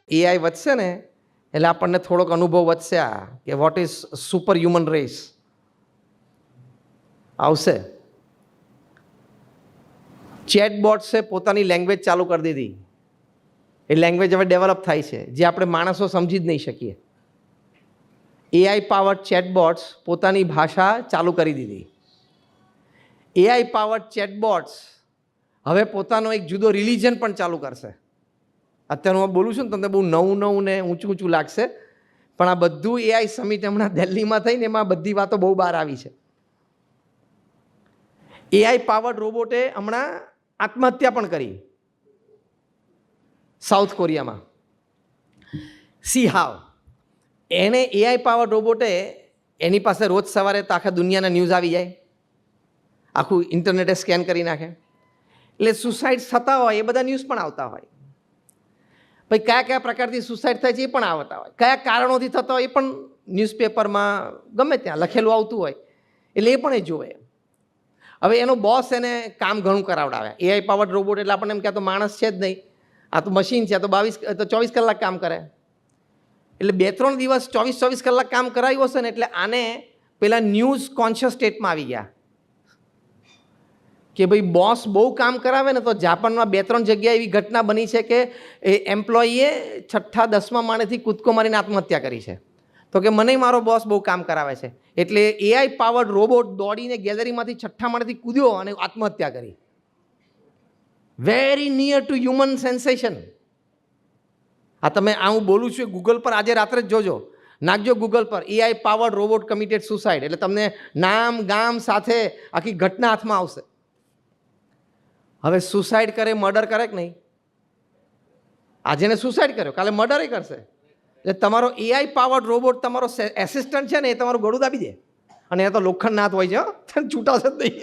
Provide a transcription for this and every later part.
AI વધશે ને એટલે આપણને થોડોક અનુભવ વધશે આ કે what is super human race આવશે. ચેટબોટ્સે પોતાની લેંગ્વેજ ચાલુ કરી દીધી. એ લેંગ્વેજ હવે ડેવલપ થાય છે જે આપણે માણસો સમજી જ નહીં શકીએ. એઆઈ પાવર્ડ ચેટબોટ્સ પોતાની ભાષા ચાલુ કરી દીધી. એઆઈ પાવર્ડ ચેટબોટ્સ હવે પોતાનો એક જુદો રિલિજન પણ ચાલુ કરશે. અત્યારે હું બોલું છું ને તમને બહુ નવું ને ઊંચું લાગશે, પણ આ બધું એઆઈ સમિટ હમણાં દિલ્હીમાં થઈને એમાં બધી વાતો બહુ બહાર આવી છે. એઆઈ પાવર્ડ રોબોટે હમણાં આત્મહત્યા પણ કરી સાઉથ કોરિયામાં. સી હાવ એને એઆઈ પાવર્ડ રોબોટે એની પાસે રોજ સવારે તો આખા દુનિયાના ન્યૂઝ આવી જાય, આખું ઇન્ટરનેટે સ્કેન કરી નાખે, એટલે સુસાઇડ થતા હોય એ બધા ન્યૂઝ પણ આવતા હોય. ભાઈ કયા પ્રકારથી સુસાઇડ થાય છે એ પણ આવતા હોય, કયા કારણોથી થતા હોય એ પણ ન્યૂઝપેપરમાં ગમે ત્યાં લખેલું આવતું હોય, એટલે એ પણ એ જોવે. હવે એનો બોસ એને કામ ઘણું કરાવડાવ્યા. એઆઈ પાવર્ડ રોબોટ એટલે આપણને એમ કે આ તો માણસ છે જ નહીં, આ તો મશીન છે, આ તો 24 કલાક કામ કરે. એટલે 2-3 દિવસ 24 કલાક કામ કરાવ્યું હશે ને એટલે આને પેલા ન્યૂઝ કોન્શિયસ સ્ટેટમાં આવી ગયા કે ભાઈ બોસ બહુ કામ કરાવે ને તો જાપાનમાં 2-3 જગ્યાએ એવી ઘટના બની છે કે એ એમ્પ્લોયીએ 6ઠા 10મા માળેથી કૂદકો મારીને આત્મહત્યા કરી છે. તો કે મને મારો બોસ બહુ કામ કરાવે છે, એટલે એઆઈ પાવર્ડ રોબોટ દોડીને ગેલેરીમાંથી 6ઠા માળેથી કૂદ્યો અને આત્મહત્યા કરી. Very near to human sensation. આ તમે હું બોલું છું ગૂગલ પર આજે રાત્રે જ જોજો, નાખજો ગૂગલ પર AI powered robot committed suicide, એટલે તમને નામ ગામ સાથે આખી ઘટના હાથમાં આવશે. હવે સુસાઇડ કરે, મર્ડર કરે કે નહીં? આજે ને સુસાઇડ કર્યો, કાલે મર્ડર કરશે. એટલે તમારો એઆઈ પાવર્ડ રોબોટ તમારો એસિસ્ટન્ટ છે ને એ તમારું ગળું દાબી દે, અને એ તો લોખંડ નાથ હોય છે, છૂટાશે જ નહીં.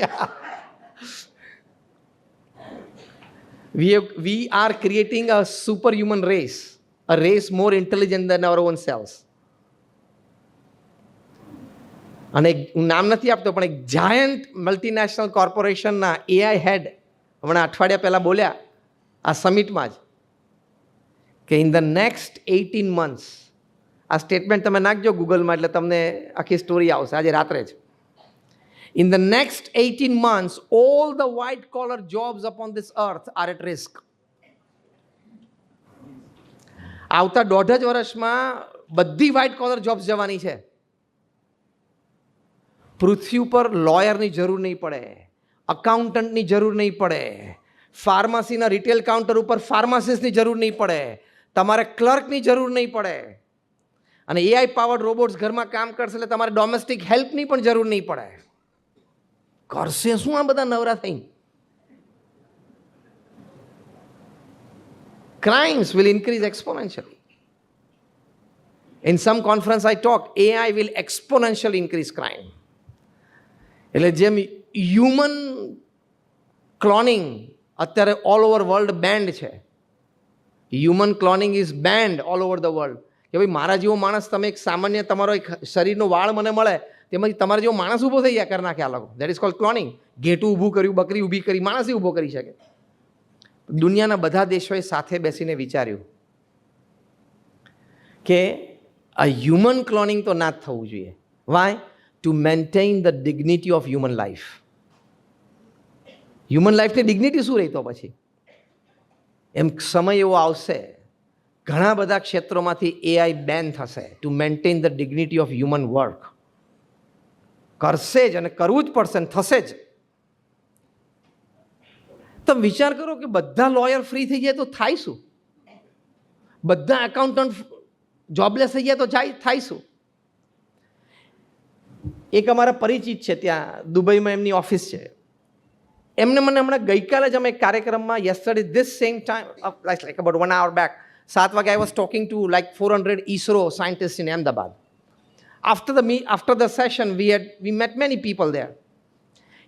We are creating a superhuman race, a race more intelligent than our own selves. અને હું નામ નથી આપતો પણ એક જાયન્ટ મલ્ટીનેશનલ કોર્પોરેશનના એઆઈ હેડ હમણાં અઠવાડિયા પહેલાં બોલ્યા આ સમિટમાં જ કે ઇન ધ નેક્સ્ટ 18 months, આ સ્ટેટમેન્ટ તમે નાખજો ગૂગલમાં એટલે તમને આખી સ્ટોરી આવશે આજે રાત્રે જ. In the next 18 months, all the white collar jobs upon this earth are at risk. આવતા 1.5 વર્ષમાં બધી વ્હાઇટ કોલર જોબ્સ જવાની છે. પૃથ્વી ઉપર લોયરની જરૂર નહીં પડે, અકાઉન્ટન્ટની જરૂર નહીં પડે, ફાર્મસીના રિટેલ કાઉન્ટર ઉપર ફાર્માસિસ્ટની જરૂર નહીં પડે, તમારે ક્લર્કની જરૂર નહીં પડે, અને એઆઈ પાવર્ડ રોબોટ્સ ઘરમાં કામ કરશે એટલે તમારે ડોમેસ્ટિક હેલ્પની પણ જરૂર નહીં પડે. કરશે શું આ બધા નવરા થઈ? Crimes will increase exponentially. In some conference I talk, AI will exponentially increase crime. એટલે જેમ હ્યુમન ક્લોનિંગ અત્યારે ઓલ ઓવર વર્લ્ડ બેન્ડ છે, human cloning is band all over the world. કે ભાઈ મારા જેવો માણસ, તમે એક સામાન્ય તમારો એક શરીરનો વાળ મને મળે તેમાંથી તમારે જેવો માણસ ઊભો થઈ જાય કરી નાખે આ લોકો. That is called cloning. ઘેટું ઊભું કર્યું, બકરી ઊભી કરી, માણસ ઊભો કરી શકે. દુનિયાના બધા દેશોએ સાથે બેસીને વિચાર્યું કે આ હ્યુમન ક્લોનિંગ તો ના જ થવું જોઈએ. Why? To maintain the dignity of human life. Human લાઈફની ડિગ્નિટી શું રહી તો પછી? એમ સમય એવો આવશે ઘણા બધા ક્ષેત્રોમાંથી એઆઈ બેન થશે two maintain the dignity of human work. કરશે જ અને કરવું જ પડશે ને થશે જ. તમે વિચાર કરો કે બધા લોયર ફ્રી થઈ જાય તો થાય શું? બધા એકાઉન્ટન્ટ જોબલેસ થઈ જાય તો થાય શું? એક અમારા પરિચિત છે ત્યાં દુબઈમાં, એમની ઓફિસ છે. એમને મને હમણાં ગઈકાલે જ અમે એક કાર્યક્રમમાં yesterday this same time like about 1 hour back 7 વાગે I was talking to like 400 ISRO scientists in Ahmedabad. After the session we met many people there.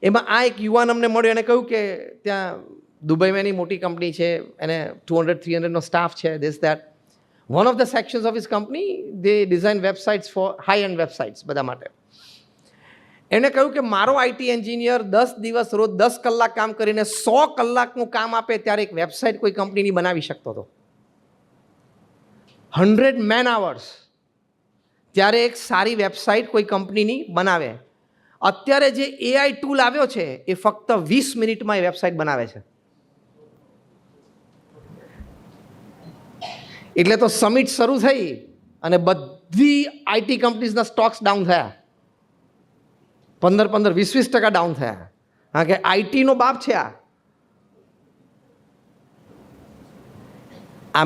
એમાં આ એક યુવાન અમને મળ્યો, એને કહ્યું કે ત્યાં દુબઈમાં એની મોટી કંપની છે, એને 200-300નો સ્ટાફ છે, this that. One of the sections of his company, they design websites for high-end websites બધા માટે. એણે કહ્યું કે મારો આઈટી એન્જિનિયર 10 દિવસ રોજ 10 કલાક કામ કરીને 100 કલાકનું કામ આપે ત્યારે એક વેબસાઇટ કોઈ કંપનીની બનાવી શકતો હતો. 100 મેન આવર્સ, ત્યારે એક સારી વેબસાઇટ કોઈ કંપનીની બનાવે. અત્યારે જે એઆઈ ટૂલ આવ્યો છે એ ફક્ત 20 મિનિટમાં એ વેબસાઇટ બનાવે છે. એટલે તો સમિટ શરૂ થઈ અને બધી આઈટી કંપનીઝના સ્ટોક્સ ડાઉન થયા, 15-20% ડાઉન થયા. કારણ કે આઈટીનો બાપ છે આ.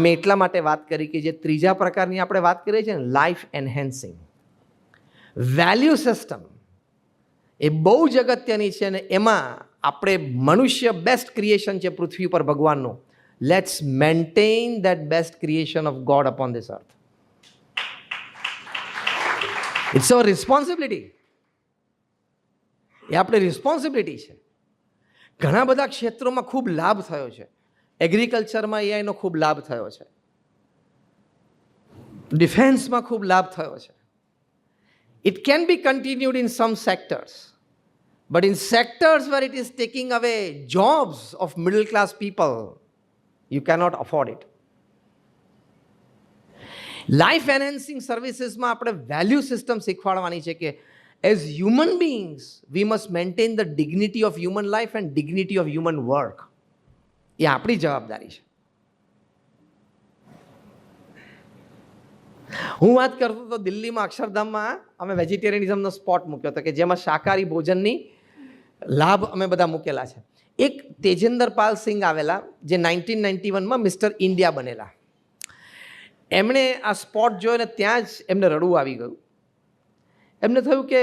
મેં એટલા માટે વાત કરી કે જે ત્રીજા પ્રકારની આપણે વાત કરીએ છીએ ને, લાઈફ એન્હેન્સિંગ વેલ્યુ સિસ્ટમ, એ બહુ જ અગત્યની છે. અને એમાં આપણે મનુષ્ય બેસ્ટ ક્રિએશન છે પૃથ્વી પર ભગવાનનું. Let's maintain that best creation of God upon this earth. It's our responsibility. એ આપણી રિસ્પોન્સિબિલિટી છે. ઘણા બધા ક્ષેત્રોમાં ખૂબ લાભ થયો છે. એગ્રીકલ્ચરમાં એઆઈનો ખૂબ લાભ થયો છે, ડિફેન્સમાં ખૂબ લાભ થયો છે. It can be continued in some sectors, but in sectors where it is taking away jobs of middle class people, you cannot afford it. Life enhancing સર્વિસીસમાં આપણે વેલ્યુ સિસ્ટમ શીખવાડવાની છે કે as human beings we must maintain the dignity of human life and dignity of human work. એ આપણી જવાબદારી છે. હું વાત કરતો હતો દિલ્હીમાં અક્ષરધામમાં અમે વેજીટેરિયનિઝમનો સ્પોટ મૂક્યો હતો કે જેમાં શાકાહારી ભોજનની લાભ અમે બધા મૂકેલા છે. એક તેજેન્દર પાલ સિંઘ આવેલા જે 1991માં મિસ્ટર ઇન્ડિયા બનેલા. એમણે આ સ્પોટ જોયો ને ત્યાં જ એમને રડવું આવી ગયું. એમને થયું કે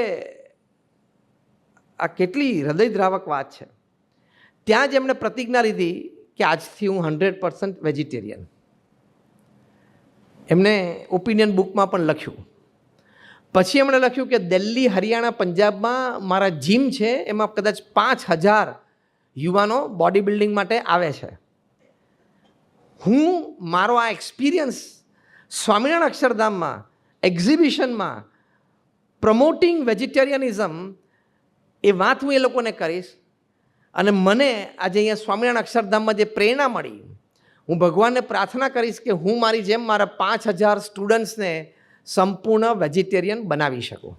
આ કેટલી હૃદયદ્રાવક વાત છે. ત્યાં જ એમણે પ્રતિજ્ઞા લીધી કે આજથી હું 100% વેજીટેરિયન. એમને ઓપિનિયન બુકમાં પણ લખ્યું. પછી એમણે લખ્યું કે દિલ્હી, હરિયાણા, પંજાબમાં મારા જીમ છે, એમાં કદાચ 5000 યુવાનો બોડી બિલ્ડિંગ માટે આવે છે. હું મારો આ એક્સપિરિયન્સ સ્વામિનારાયણ અક્ષરધામમાં એક્ઝિબિશનમાં પ્રમોટિંગ વેજીટેરિયનિઝમ, એ વાત હું એ લોકોને કરીશ. અને મને આજે અહીંયા સ્વામિનારાયણ અક્ષરધામમાં જે પ્રેરણા મળી, હું ભગવાનને પ્રાર્થના કરીશ કે હું મારી જેમ મારા 5000 સ્ટુડન્ટ્સને સંપૂર્ણ વેજીટેરિયન બનાવી શકું.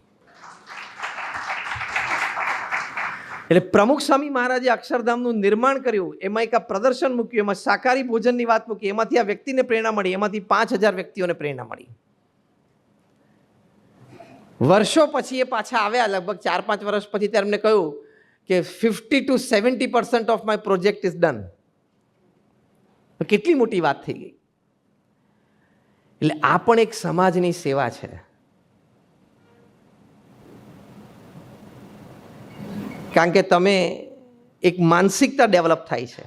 એટલે પ્રમુખ સ્વામી મહારાજે અક્ષરધામનું નિર્માણ કર્યું, એમાં એક આ પ્રદર્શન મૂક્યું, એમાં શાકાહારી ભોજનની વાત મૂકી, એમાંથી આ વ્યક્તિને પ્રેરણા મળી, એમાંથી 5000 વ્યક્તિઓને પ્રેરણા મળી. વર્ષો પછી એ પાછા આવ્યા, લગભગ 4-5 વર્ષ પછી, ત્યારે એમને કહ્યું કે 50 to 70% of my project is done. કેટલી મોટી વાત થઈ ગઈ. એટલે આ પણ એક સમાજની સેવા છે. કારણ કે તમે એક માનસિકતા ડેવલપ થાય છે.